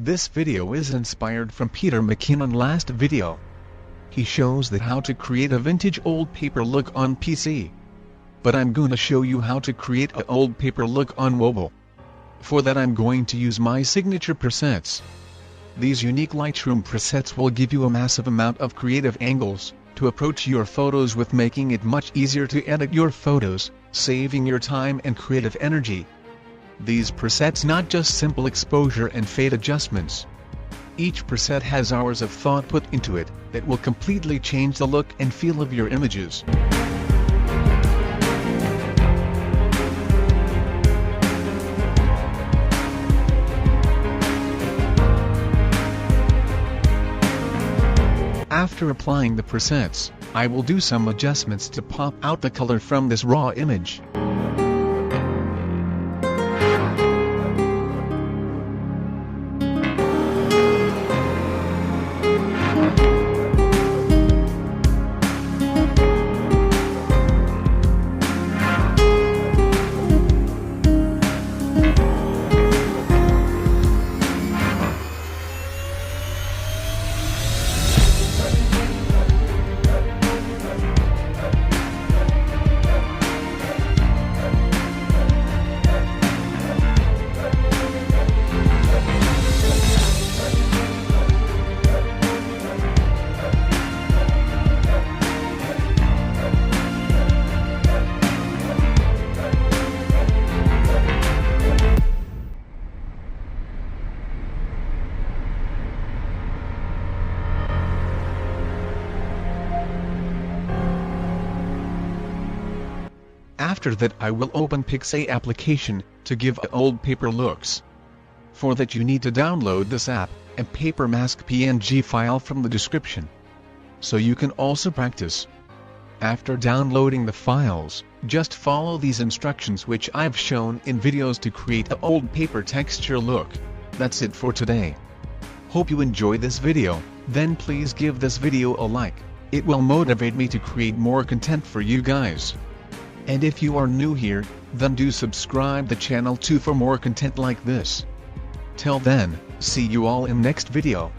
This video is inspired from Peter McKinnon last video. He shows that how to create a vintage old paper look on PC. But I'm going to show you how to create a old paper look on mobile. For that I'm going to use my signature presets. These unique Lightroom presets will give you a massive amount of creative angles to approach your photos with, making it much easier to edit your photos, saving your time and creative energy. These presets not just simple exposure and fade adjustments. Each preset has hours of thought put into it that will completely change the look and feel of your images. After applying the presets, I will do some adjustments to pop out the color from this raw image. After that I will open Pixay application to give old paper looks. For that you need to download this app and paper mask PNG file from the description. So you can also practice. After downloading the files, just follow these instructions which I've shown in videos to create a old paper texture look. That's it for today. Hope you enjoy this video, then please give this video a like. It will motivate me to create more content for you guys. And if you are new here, then do subscribe the channel too for more content like this. Till then, see you all in next video.